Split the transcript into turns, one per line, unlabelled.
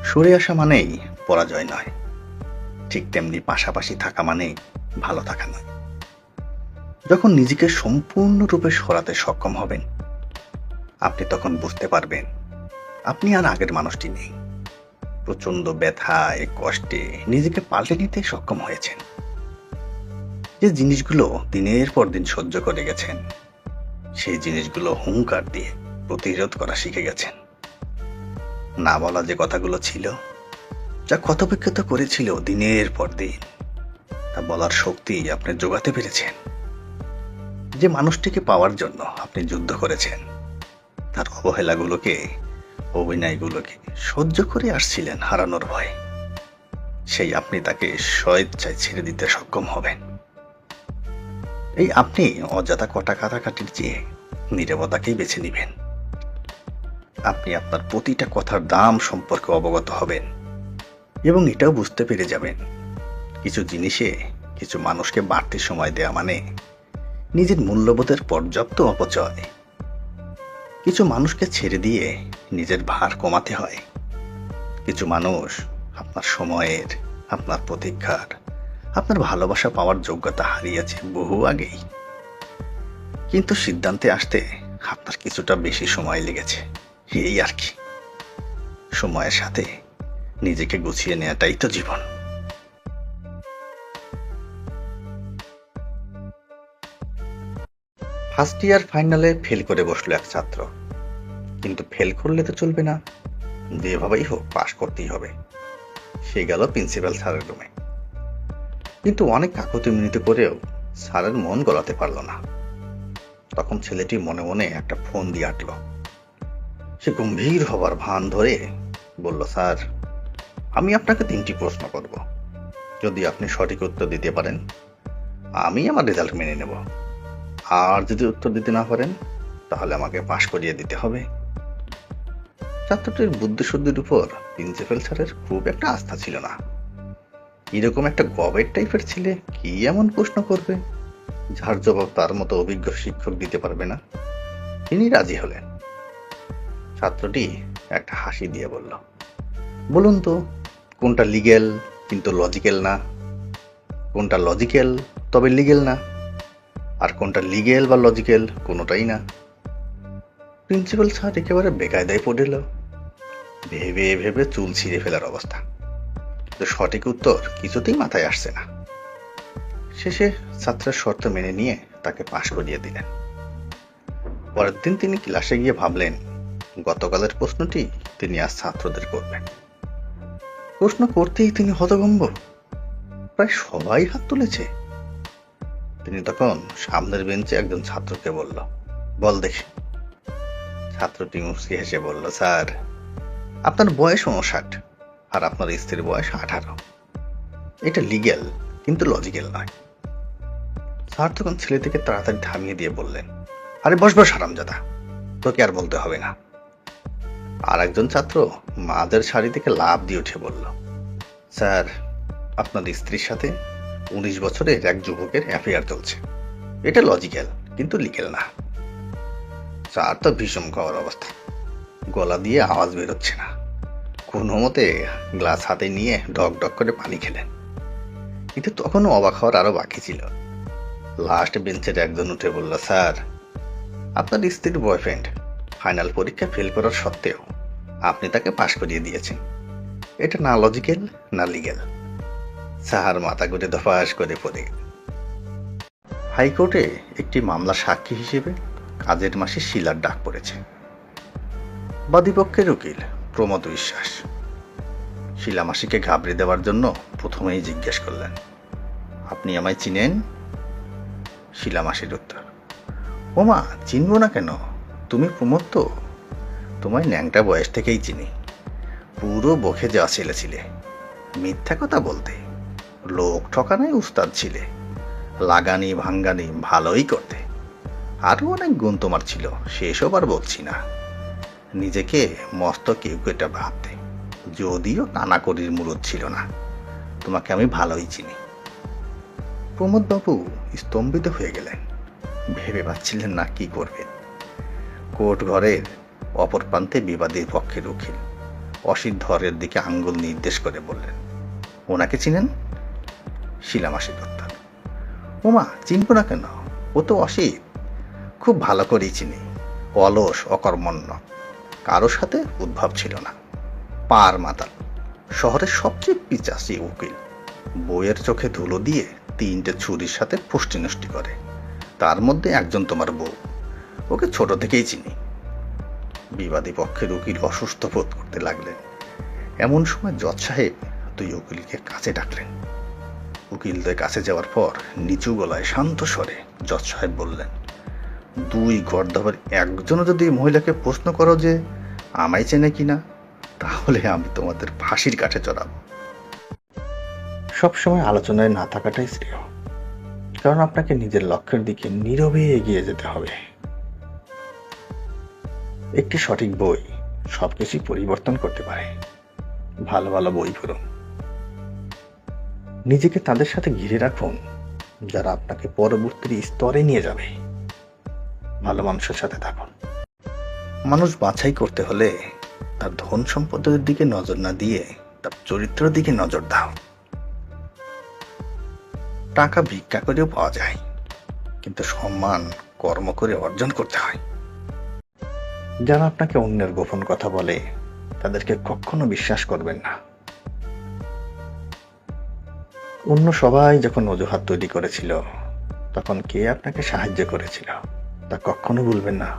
সরে আসা মানেই পরাজয় নয়, ঠিক তেমনি পাশাপাশি থাকা মানেই ভালো থাকা নয়। যখন নিজেকে সম্পূর্ণরূপে সরাতে সক্ষম হবেন, আপনি তখন বুঝতে পারবেন আপনি আর আগের মানুষটি নেই। প্রচন্ড ব্যথায় কষ্টে নিজেকে পাল্টে নিতে সক্ষম হয়েছেন। যে জিনিসগুলো দিনের পর দিন সহ্য করে গেছেন, সেই জিনিসগুলো হুঙ্কার দিয়ে প্রতিরোধ করা শিখে গেছেন। না বলা যে কথাগুলো ছিল, যা ক্ষতবিক্ষত করেছিল দিনের পর দিন, তা বলার শক্তি আপনি জোগাতে পেরেছেন। যে মানুষটিকে পাওয়ার জন্য আপনি যুদ্ধ করেছেন, তার অবহেলাগুলোকে, অভিনয়গুলোকে সহ্য করে আসছিলেন হারানোর ভয়ে, সেই আপনি তাকে স্বেচ্ছায় ছেড়ে দিতে সক্ষম হবেন। এই আপনি অযথা কটা কাটাকাটির চেয়ে নীরবতাকেই বেছে নিবেন। আপনি আপনার প্রতিটা কথার দাম সম্পর্কে অবগত হবেন এবং এটাও বুঝতে পেরে যাবেন, কিছু জিনিসে কিছু মানুষকে বাড়তি সময় দেওয়া মানে নিজের মূল্যবোধের পর্যাপ্ত অপচয়। কিছু মানুষকে ছেড়ে দিয়ে নিজের ভার কমাতে হয়। কিছু মানুষ আপনার সময়ের, আপনার প্রতীক্ষার, আপনার ভালোবাসা পাওয়ার যোগ্যতা হারিয়েছে বহু আগেই। কিন্তু সিদ্ধান্তে আসতে আপনার কিছুটা বেশি সময় লেগেছে, এই আর কি। সময়ের সাথে নিজেকে গুছিয়ে নেওয়াটাই তো জীবন। ফার্স্ট ইয়ার ফাইনালে ফেল করে বসলো এক ছাত্র। কিন্তু ফেল করলে তো চলবে না, যেভাবেই হোক পাশ করতেই হবে। সে গেল প্রিন্সিপাল স্যারের রুমে। কিন্তু অনেক কাকুতি মিনতি করেও স্যারের মন গলাতে পারল না। তখন ছেলেটি মনে মনে একটা ফোন দিয়ে আটল। সে গম্ভীর হবার ভান ধরে বলল, স্যার, আমি আপনাকে 3টি প্রশ্ন করব। যদি আপনি সঠিক উত্তর দিতে পারেন, আমি আমার রেজাল্ট মেনে নেব। আর যদি উত্তর দিতে না পারেন, তাহলে আমাকে পাশ করিয়ে দিতে হবে। ছাত্রটির বুদ্ধিশুদ্ধির উপর প্রিন্সিপাল স্যারের খুব একটা আস্থা ছিল না। এরকম একটা গবেট টাইপের ছেলে কি এমন প্রশ্ন করবে যার জবাব তার মতো অভিজ্ঞ শিক্ষক দিতে পারবে না? তিনি রাজি হলেন। ছাত্রটি একটা হাসি দিয়ে বলল, বলুন তো, কোনটা লিগ্যাল কিন্তু লজিক্যাল না? কোনটা লজিক্যাল তবে লিগ্যাল না? আর কোনটা লিগ্যাল বা লজিক্যাল কোনোটাই না? প্রিন্সিপাল স্যার একেবারে বেকায়দায় পড়ে এলো। ভেবে ভেবে চুল ছিঁড়ে ফেলার অবস্থা। তো সঠিক উত্তর কিছুতেই মাথায় আসছে না। শেষে ছাত্রের শর্ত মেনে নিয়ে তাকে পাশ করিয়ে দিলেন। পরের দিন তিনি ক্লাসে গিয়ে ভাবলেন, গতকালের প্রশ্নটি তিনি আজ ছাত্রদের করবেন। প্রশ্ন করতেই তিনি হতভম্ব। প্রায় সবাই হাত তুলেছে। তিনি তখন সামনের বেঞ্চে একজন ছাত্রকে বলল, বল দেখি। ছাত্রটি মুচকি হেসে বলল, স্যার, আপনার বয়স 59 আর আপনার স্ত্রীর বয়স 18। এটা লিগ্যাল কিন্তু লজিক্যাল নয়। স্যার তখন ছেলেটিকে তাড়াতাড়ি থামিয়ে দিয়ে বললেন, আরে বস বস হারামজাদা, তোকে আর বলতে হবে না। আর একজন ছাত্র মাদের শাড়ি থেকে লাফ দিয়ে উঠে বলল, স্যার, আপনার স্ত্রীর সাথে 19 বছরের এক যুবকের অ্যাফেয়ার চলছে। এটা লজিক্যাল কিন্তু লিগ্যাল না। স্যার তো ভীষণ খাওয়ার অবস্থা, গলা দিয়ে আওয়াজ বেরোচ্ছে না। কোনো মতে গ্লাস হাতে নিয়ে ডক ডক করে পানি খেলেন। কিন্তু তখনও অবাক হওয়ার আরো বাকি ছিল। লাস্ট বেঞ্চের একজন উঠে বলল, স্যার, আপনার স্ত্রীর বয়ফ্রেন্ড ফাইনাল পরীক্ষা ফেল করার সত্ত্বেও আপনি তাকে পাশ করিয়ে দিয়েছেন। এটা না লজিক্যাল না লিগ্যাল। স্যার মাথা ঘুরে ধপাস করে পড়ে গেল। হাইকোর্টে একটি মামলা সাক্ষী হিসেবে কাজের মাসে শিলার ডাক পড়েছে। বাদীপক্ষের উকিল প্রমোদ বিশ্বাস শিলা মাসিকে ঘাবড়ে দেওয়ার জন্য প্রথমেই জিজ্ঞেস করলেন, আপনি আমায় চিনেন? শিলা মাসির উত্তর, ওমা, চিনব না কেন, তুমি প্রমোদ তো? তোমায় ন্যাংটা বয়স থেকেই চিনি। পুরো বকে যাওয়া ছেলে ছিলে, মিথ্যা কথা বলতে, লোক ঠকানোয় উস্তাদ ছিলে, লাগানি ভাঙ্গানি ভালোই করতে। আরো অনেক গুণ তোমার ছিল, সেসব আর বলছি না। নিজেকে মস্ত কেউ এটা ভাবতে, যদিও কানাকড়ির মুরুদ ছিল না। তোমাকে আমি ভালোই চিনি। প্রমোদবাবু স্তম্ভিত হয়ে গেলেন। ভেবে পাচ্ছিলেন না কি করবেন। কোর্ট ঘরের অপর প্রান্তে বিবাদীর পক্ষের উকিল অসিত ধরের দিকে আঙ্গুল নির্দেশ করে বললেন, ওনাকে চিনেন? শিলা মাসির উত্তর, ওমা, চিনব না কেন, ও তো অসিত, খুব ভালো করেই চিনি। অলস, অকর্মণ্য, কারোর সাথে উদ্ভব ছিল না, পার মাতাল, শহরের সবচেয়ে পিচাসি উকিল, বইয়ের চোখে ধুলো দিয়ে 3টে ছুরির সাথে ফুষ্টি নষ্টি করে, তার মধ্যে একজন তোমার বউ। ওকে ছোট থেকেই চিনি। বিবাদী পক্ষের উকিল অসুস্থ বোধ করতে লাগলেন। এমন সময় জজ সাহেব 2 উকিলকে কাছে ডাকলেন। উকিলদের কাছে যাওয়ার পর নিচু গলায় শান্ত স্বরে জজ সাহেব বললেন, 2 গর্দাবার একজনও যদি মহিলাকে প্রশ্ন করো যে আমায় চেনে কিনা, তাহলে আমি তোমাদের ফাঁসির কাঠে চড়াবো। সবসময় আলোচনায় না থাকাটাই শ্রেয়, কারণ আপনাকে নিজের লক্ষ্যের দিকে নীরবে এগিয়ে যেতে হবে। একটি সঠিক বই সবকিছুই পরিবর্তন করতে পারে। ভালো ভালো বই পড়ুন, নিজেকে তাদের সাথে ঘিরে রাখুন যারা আপনাকে পরবর্তী স্তরে নিয়ে যাবে। ভালো মানুষের সাথে থাকুন। মানুষ বাছাই করতে হলে তার ধন সম্পদের দিকে নজর না দিয়ে তার চরিত্রের দিকে নজর দাও। টাকা ভিক্ষা করেও পাওয়া যায়, কিন্তু সম্মান কর্ম করে অর্জন করতে হয়। যারা আপনাকে অন্যের গোপন কথা বলে তাদেরকে কখনো বিশ্বাস করবেন না। অন্য সবাই যখন অজুহাত তৈরি করেছিল, তখন কে আপনাকে সাহায্য করেছিল তা কখনো ভুলবেন না।